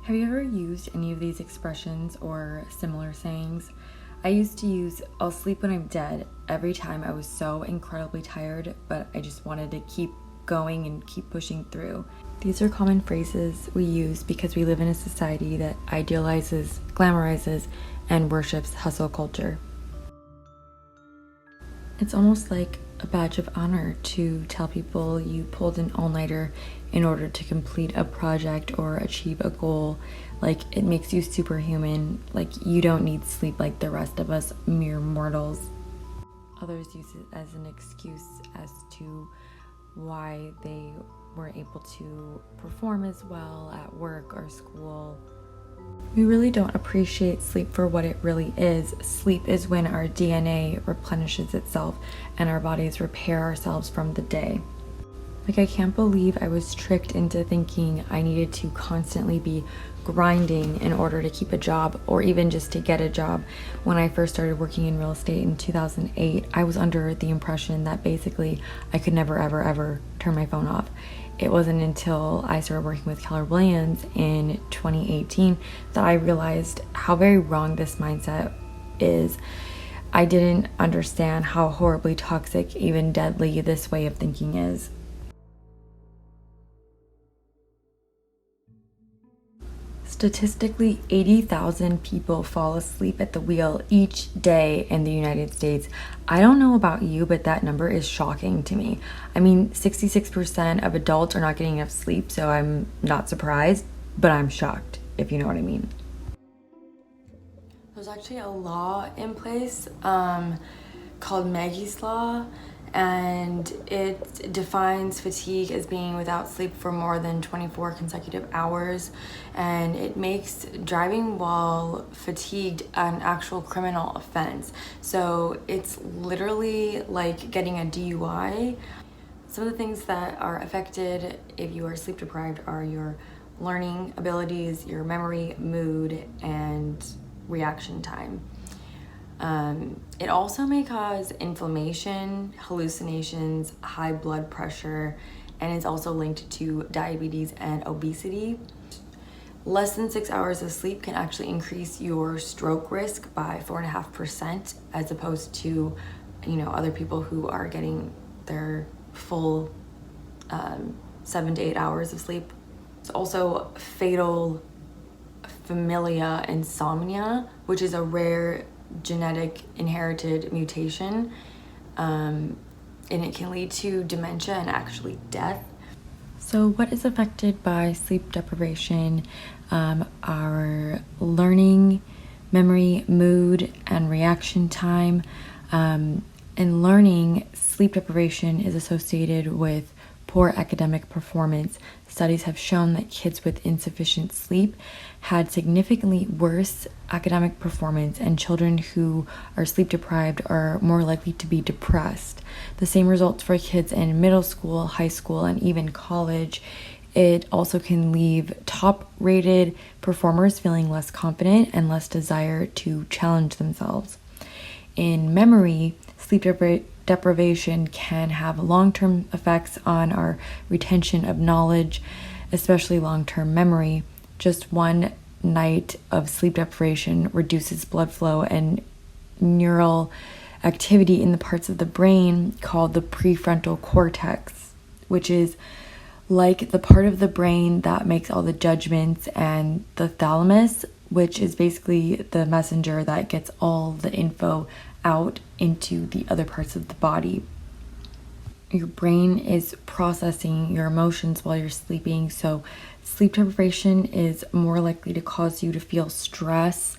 Have you ever used any of these expressions or similar sayings? I used to use "I'll sleep when I'm dead" every time I was so incredibly tired, but I just wanted to keep going and keep pushing through. These are common phrases we use because we live in a society that idealizes, glamorizes, and worships hustle culture. It's almost like a badge of honor to tell people you pulled an all-nighter in order to complete a project or achieve a goal. Like, it makes you superhuman, like you don't need sleep like the rest of us mere mortals. Others use it as an excuse as to why they weren't able to perform as well at work or school. We really don't appreciate sleep for what it really is. Sleep is when our DNA replenishes itself and our bodies repair ourselves from the day. Like, I can't believe I was tricked into thinking I needed to constantly be grinding in order to keep a job or even just to get a job. When I first started working in real estate in 2008, I was under the impression that basically I could never, ever turn my phone off. It wasn't until I started working with Keller Williams in 2018 that I realized how very wrong this mindset is. I didn't understand how horribly toxic, even deadly, this way of thinking is. Statistically, 80,000 people fall asleep at the wheel each day in the United States. I don't know about you, but that number is shocking to me. I mean, 66% of adults are not getting enough sleep, so I'm not surprised, but I'm shocked, if you know what I mean. There's actually a law in place called Maggie's Law, and it defines fatigue as being without sleep for more than 24 consecutive hours, and it makes driving while fatigued an actual criminal offense. So it's literally like getting a DUI. Some of the things that are affected if you are sleep deprived are your learning abilities, your memory, mood, and reaction time. It also may cause inflammation, hallucinations, high blood pressure, and it's also linked to diabetes and obesity. Less than 6 hours of sleep can actually increase your stroke risk by 4.5%, as opposed to, other people who are getting their full 7 to 8 hours of sleep. It's also fatal familial insomnia, which is a rare genetic inherited mutation, and it can lead to dementia and actually death. So what is affected by sleep deprivation? Our learning, memory, mood, and reaction time. In learning, sleep deprivation is associated with poor academic performance. Studies have shown that kids with insufficient sleep had significantly worse academic performance, and children who are sleep deprived are more likely to be depressed. The same results for kids in middle school, high school, and even college. It also can leave top-rated performers feeling less confident and less desire to challenge themselves. In memory, sleep deprivation can have long-term effects on our retention of knowledge, especially long-term memory. Just one night of sleep deprivation reduces blood flow and neural activity in the parts of the brain called the prefrontal cortex, which is like the part of the brain that makes all the judgments, and the thalamus, which is basically the messenger that gets all the info out into the other parts of the body. Your brain is processing your emotions while you're sleeping, so sleep deprivation is more likely to cause you to feel stress,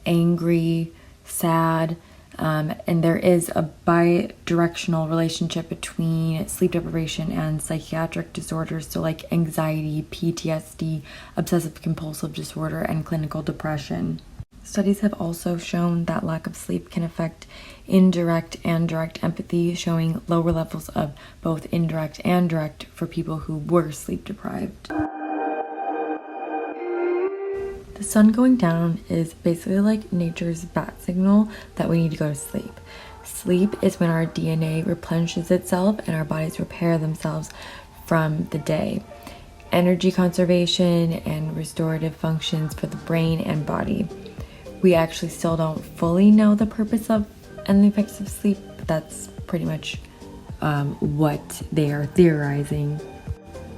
angry, sad, and there is a bi-directional relationship between sleep deprivation and psychiatric disorders, so like anxiety, PTSD, obsessive compulsive disorder, and clinical depression. Studies have also shown that lack of sleep can affect indirect and direct empathy, showing lower levels of both indirect and direct for people who were sleep deprived. The sun going down is basically like nature's bat signal that we need to go to sleep. Sleep is when our DNA replenishes itself and our bodies repair themselves from the day. energy conservation and restorative functions for the brain and body. We actually still don't fully know the purpose of and the effects of sleep, but that's pretty much what they are theorizing.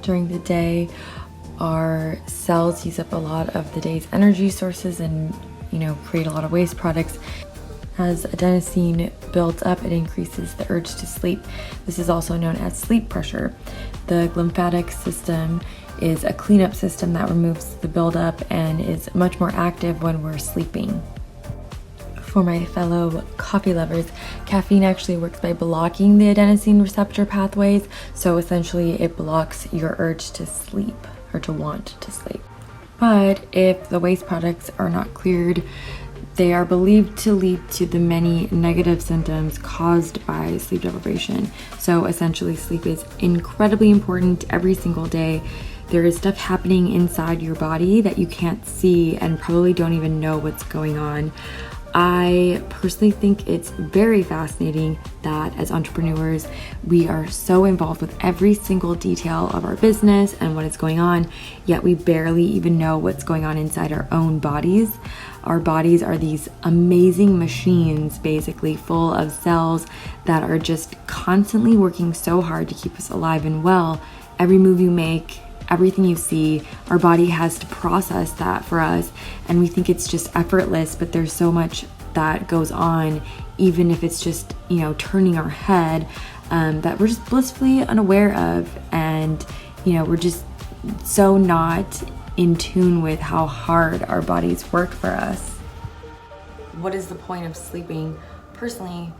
During the day, our cells use up a lot of the day's energy sources and, create a lot of waste products. As adenosine builds up, it increases the urge to sleep. This is also known as sleep pressure. The lymphatic system is a cleanup system that removes the buildup and is much more active when we're sleeping. For my fellow coffee lovers, caffeine actually works by blocking the adenosine receptor pathways, so essentially it blocks your urge to sleep or to want to sleep. But if the waste products are not cleared, they are believed to lead to the many negative symptoms caused by sleep deprivation. So essentially, sleep is incredibly important every single day. There is stuff happening inside your body that you can't see and probably don't even know what's going on. I personally think it's very fascinating that as entrepreneurs, we are so involved with every single detail of our business and what is going on, yet we barely even know what's going on inside our own bodies. Our bodies are these amazing machines, basically full of cells that are just constantly working so hard to keep us alive and well. Every move you make, everything you see, our body has to process that for us, and we think it's just effortless, but there's so much that goes on, even if it's just, turning our head, that we're just blissfully unaware of, and, we're just so not in tune with how hard our bodies work for us. What is the point of sleeping? Personally,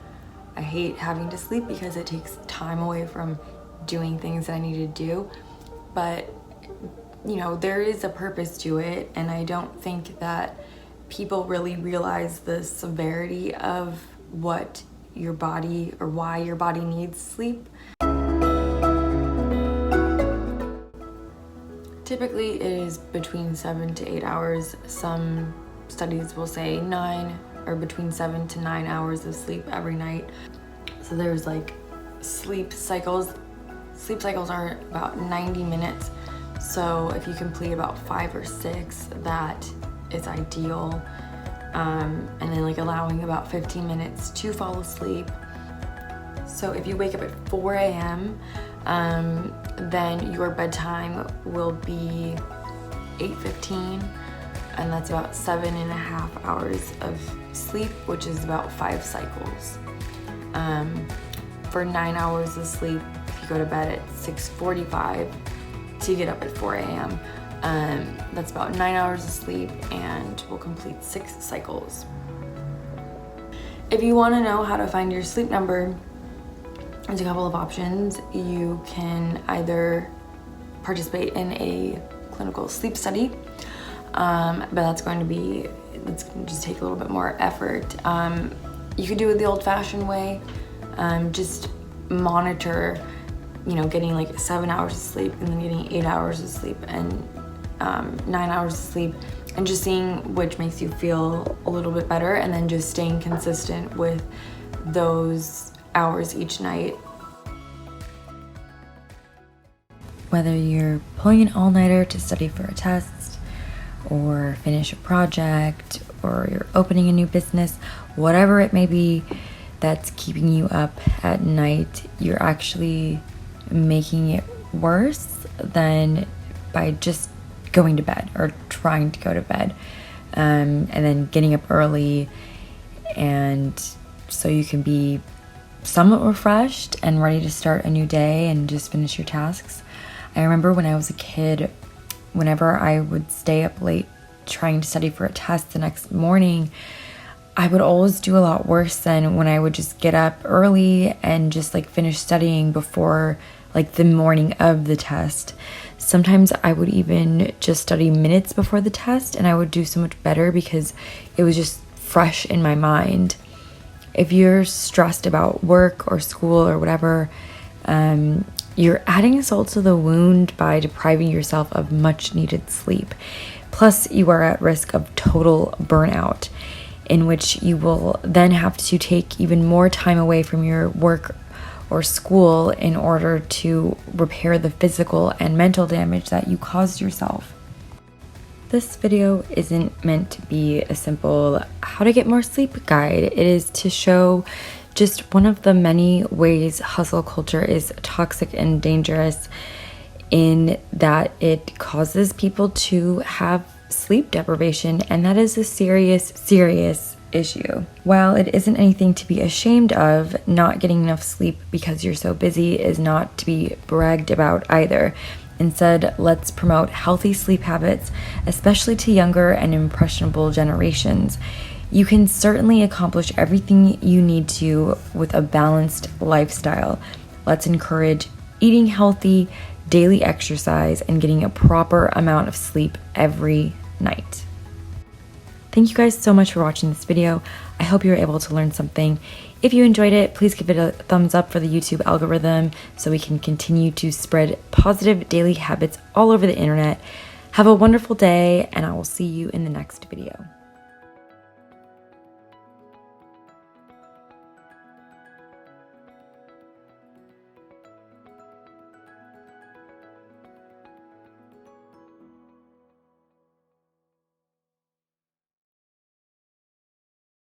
I hate having to sleep because it takes time away from doing things that I need to do, but there is a purpose to it, and I don't think that people really realize the severity of what your body or why your body needs sleep. Typically, it is between 7 to 8 hours. Some studies will say 9 or between 7 to 9 hours of sleep every night. So there's sleep cycles. Sleep cycles are about 90 minutes. So if you complete about 5 or 6, that is ideal. And then allowing about 15 minutes to fall asleep. So if you wake up at 4 a.m., then your bedtime will be 8:15, and that's about 7.5 hours of sleep, which is about 5 cycles. For 9 hours of sleep, if you go to bed at 6:45, to get up at 4 a.m. That's about 9 hours of sleep and will complete 6 cycles. If you want to know how to find your sleep number, there's a couple of options. You can either participate in a clinical sleep study, but that's going to just take a little bit more effort. You could do it the old-fashioned way. Just monitor, getting 7 hours of sleep and then getting 8 hours of sleep and 9 hours of sleep, and just seeing which makes you feel a little bit better, and then just staying consistent with those hours each night. Whether you're pulling an all-nighter to study for a test or finish a project, or you're opening a new business, whatever it may be that's keeping you up at night, you're actually making it worse than by just going to bed or trying to go to bed, and then getting up early, and so you can be somewhat refreshed and ready to start a new day and just finish your tasks. I remember when I was a kid, whenever I would stay up late trying to study for a test the next morning, I would always do a lot worse than when I would just get up early and just finish studying before the morning of the test. Sometimes I would even just study minutes before the test, and I would do so much better because it was just fresh in my mind. If you're stressed about work or school or whatever, you're adding salt to the wound by depriving yourself of much needed sleep. Plus, you are at risk of total burnout, in which you will then have to take even more time away from your work or school in order to repair the physical and mental damage that you caused yourself. This video isn't meant to be a simple how to get more sleep guide. It is to show just one of the many ways hustle culture is toxic and dangerous, in that it causes people to have sleep deprivation, and that is a serious issue. While it isn't anything to be ashamed of, not getting enough sleep because you're so busy is not to be bragged about either. Instead, let's promote healthy sleep habits, especially to younger and impressionable generations. You can certainly accomplish everything you need to with a balanced lifestyle. Let's encourage eating healthy, daily exercise, and getting a proper amount of sleep every night. Thank you guys so much for watching this video. I hope you were able to learn something. If you enjoyed it, please give it a thumbs up for the YouTube algorithm so we can continue to spread positive daily habits all over the internet. Have a wonderful day, and I will see you in the next video.